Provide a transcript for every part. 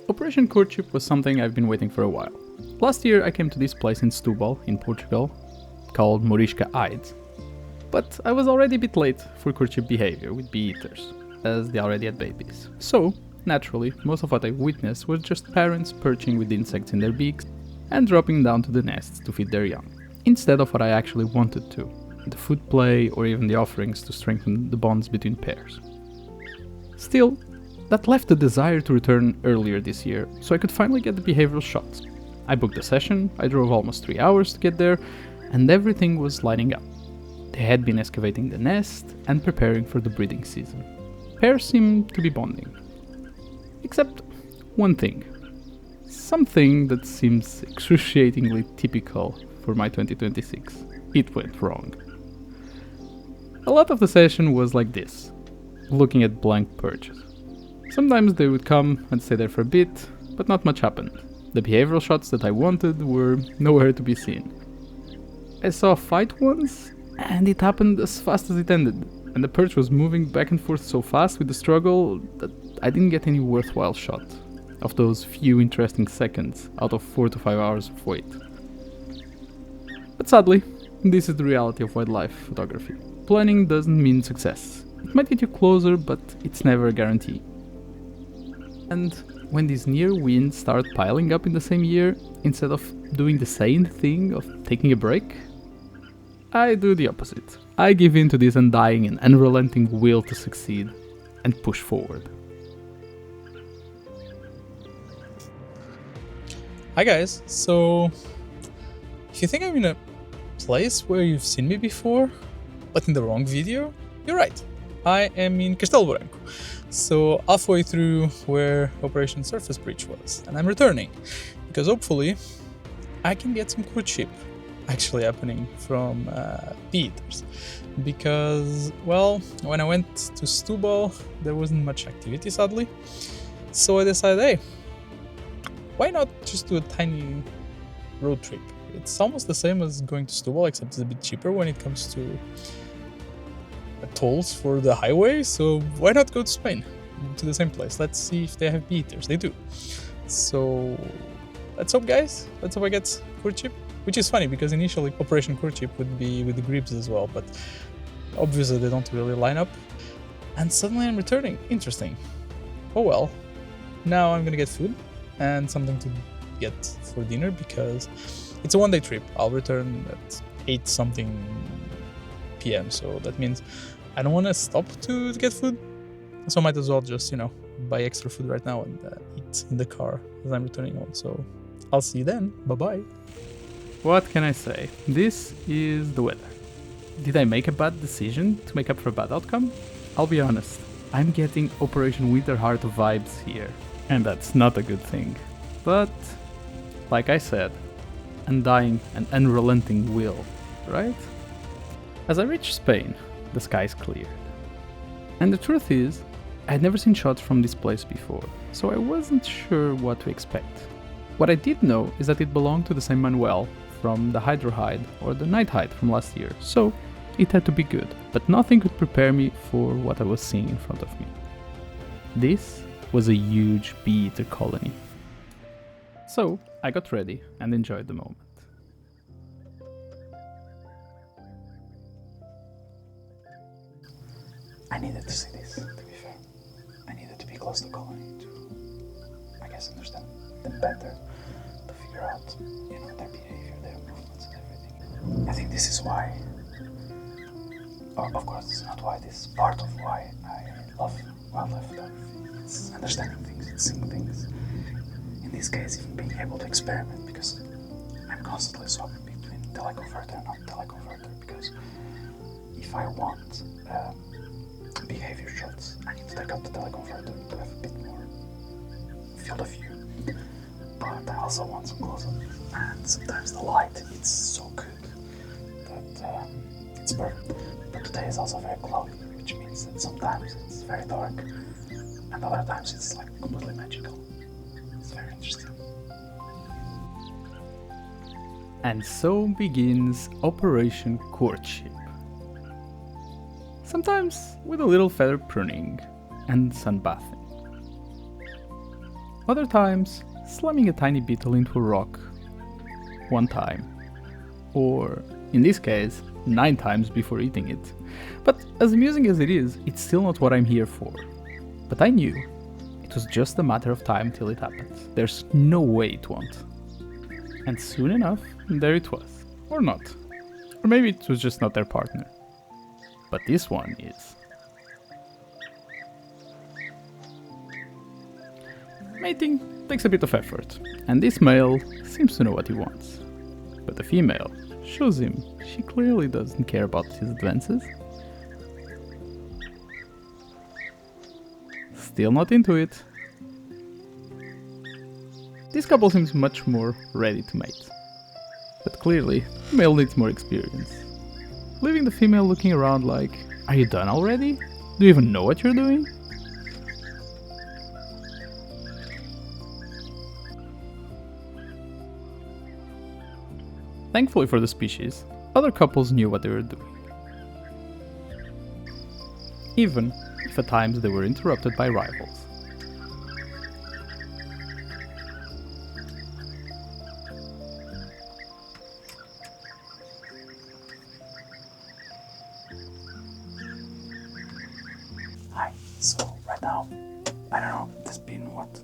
Operation Courtship was something I've been waiting for a while. Last year I came to this place in Setúbal, in Portugal, called Mourisca Hides. But I was already a bit late for courtship behavior with bee-eaters, as they already had babies. So, naturally, most of what I witnessed was just parents perching with insects in their beaks and dropping down to the nests to feed their young, instead of what I actually wanted to, the food play or even the offerings to strengthen the bonds between pairs. Still, that left the desire to return earlier this year, so I could finally get the behavioral shots. I booked a session, I drove almost 3 hours to get there, and everything was lining up. They had been excavating the nest and preparing for the breeding season. Pairs seemed to be bonding. Except one thing. Something that seems excruciatingly typical for my 2026. It went wrong. A lot of the session was like this, looking at blank perches. Sometimes they would come and stay there for a bit, but not much happened. The behavioral shots that I wanted were nowhere to be seen. I saw a fight once, and it happened as fast as it ended, and the perch was moving back and forth so fast with the struggle that I didn't get any worthwhile shot of those few interesting seconds out of 4 to 5 hours of wait. But sadly, this is the reality of wildlife photography. Planning doesn't mean success. It might get you closer, but it's never a guarantee. And when these near wins start piling up in the same year, instead of doing the sane thing of taking a break, I do the opposite. I give in to this undying and unrelenting will to succeed and push forward. Hi guys, so if you think I'm in a place where you've seen me before, but in the wrong video, you're right. I am in Castelo Branco, so halfway through where Operation Surface Breach was, and I'm returning, because hopefully I can get some courtship actually happening from bee-eaters. Because, well, when I went to Setúbal, there wasn't much activity sadly, so I decided, hey, why not just do a tiny road trip? It's almost the same as going to Setúbal, except it's a bit cheaper when it comes to tolls for the highway, so why not go to Spain, to the same place? Let's see if they have bee-eaters. They do. So let's hope, guys. Let's hope I get courtship, which is funny because initially Operation Courtship would be with the gribs as well, but obviously they don't really line up. And suddenly I'm returning. Interesting. Oh well. Now I'm gonna get food and something to get for dinner because it's a one-day trip. I'll return at 8 something p.m. so that means I don't want to stop to get food, so I might as well just, buy extra food right now and eat in the car as I'm returning home. So I'll see you then. Bye-bye. What can I say? This is the weather. Did I make a bad decision to make up for a bad outcome? I'll be honest, I'm getting Operation Winter Heart vibes here, and that's not a good thing. But, like I said, undying and unrelenting will, right? As I reached Spain, the skies cleared. And the truth is, I had never seen shots from this place before, so I wasn't sure what to expect. What I did know is that it belonged to the same Manuel from the Hydro Hide or the Night Hide from last year, so it had to be good, but nothing could prepare me for what I was seeing in front of me. This was a huge bee-eater colony. So I got ready and enjoyed the moment. I needed to see this, to be fair. I needed to be close to the colony to, I guess, understand them better, to figure out, their behavior, their movements and everything. I think this is why, or of course it's not why, this is part of why I love wildlife photography. It's understanding things, it's seeing things. In this case, even being able to experiment, because I'm constantly swapping between teleconverter and not teleconverter, because if I want behavior shots, I need to take up the teleconverter to have a bit more field of view, but I also want some close-up, and sometimes the light, it's so good that it's perfect. But today is also very cloudy, which means that sometimes it's very dark and other times it's like completely magical. It's very interesting. And so begins Operation Courtship. Sometimes with a little feather pruning and sunbathing. Other times, slamming a tiny beetle into a rock one time. Or, in this case, 9 times before eating it. But as amusing as it is, it's still not what I'm here for. But I knew it was just a matter of time till it happened. There's no way it won't. And soon enough, there it was. Or not. Or maybe it was just not their partner. But this one is. Mating takes a bit of effort, and this male seems to know what he wants. But the female shows him she clearly doesn't care about his advances. Still not into it. This couple seems much more ready to mate. But clearly, the male needs more experience. Leaving the female looking around like, are you done already? Do you even know what you're doing? Thankfully for the species, other couples knew what they were doing. Even if at times they were interrupted by rivals. Hi, so right now, I don't know, it's been what,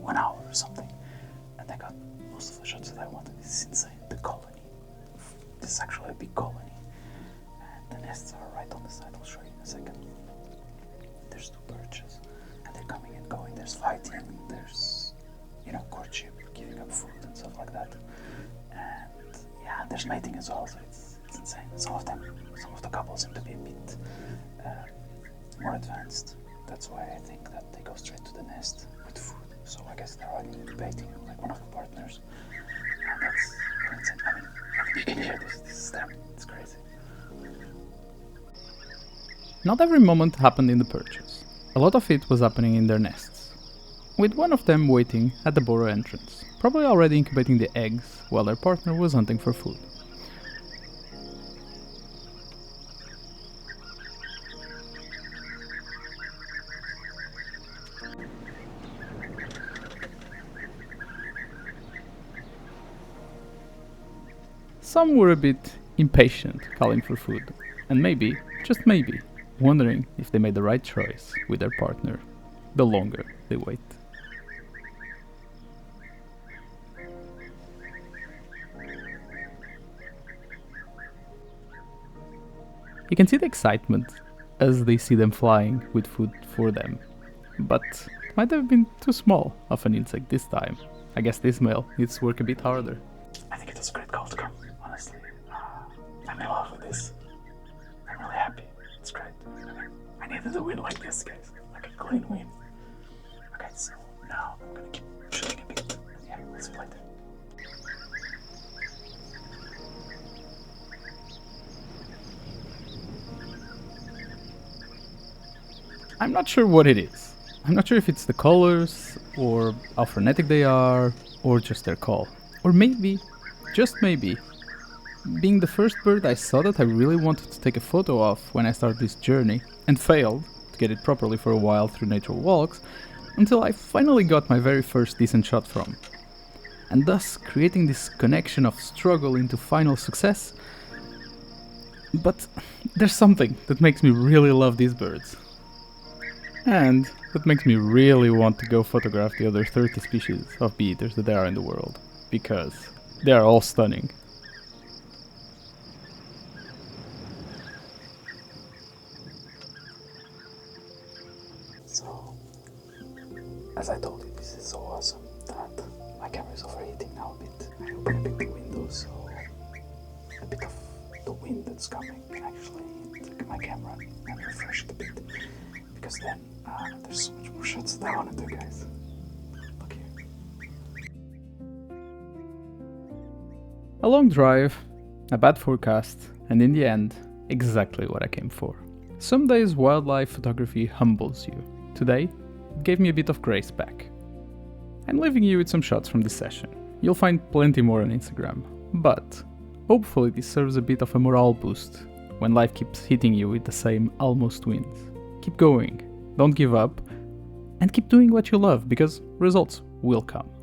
1 hour or something, and I got most of the shots that I wanted. It's insane, the colony. This is actually a big colony, and the nests are right on the side. I'll show you in a second. There's 2 perches, and they're coming and going. There's fighting, there's, courtship, giving up food and stuff like that. And yeah, there's mating as well, so it's insane. Some of the couples seem to be a bit more advanced. That's why I think that they go straight to the nest with food. So I guess they're already debating, like one of the partners. And that's insane. I mean, you can hear this is them. It's crazy. Not every moment happened in the perches. A lot of it was happening in their nests. With one of them waiting at the burrow entrance, probably already incubating the eggs while their partner was hunting for food. Some were a bit impatient calling for food, and maybe, just maybe, wondering if they made the right choice with their partner the longer they wait. You can see the excitement as they see them flying with food for them, but it might have been too small of an insect this time. I guess this male needs to work a bit harder. I think it was a great call to come, honestly. I'm in love with this. I'm really happy. It's great. I needed a win like this, guys. Like a clean win. Okay, so now I'm gonna keep shooting a bit. Yeah, let's play that. I'm not sure what it is. I'm not sure if it's the colors, or how frenetic they are, or just their call. Or maybe, just maybe, being the first bird I saw that I really wanted to take a photo of when I started this journey, and failed to get it properly for a while through nature walks, until I finally got my very first decent shot from. And thus creating this connection of struggle into final success. But there's something that makes me really love these birds. And that makes me really want to go photograph the other 30 species of bee-eaters that there are in the world, because they are all stunning. So, as I told you, this is so awesome that my camera is overheating now a bit. I open a bit the window so a bit of the wind that's coming can actually hit my camera and refresh it a bit. Because then there's so much more shots that I want to do, guys. Look here. A long drive, a bad forecast, and in the end, exactly what I came for. Some days wildlife photography humbles you. Today, it gave me a bit of grace back. I'm leaving you with some shots from this session. You'll find plenty more on Instagram, but hopefully this serves a bit of a morale boost when life keeps hitting you with the same almost wins. Keep going, don't give up, and keep doing what you love because results will come.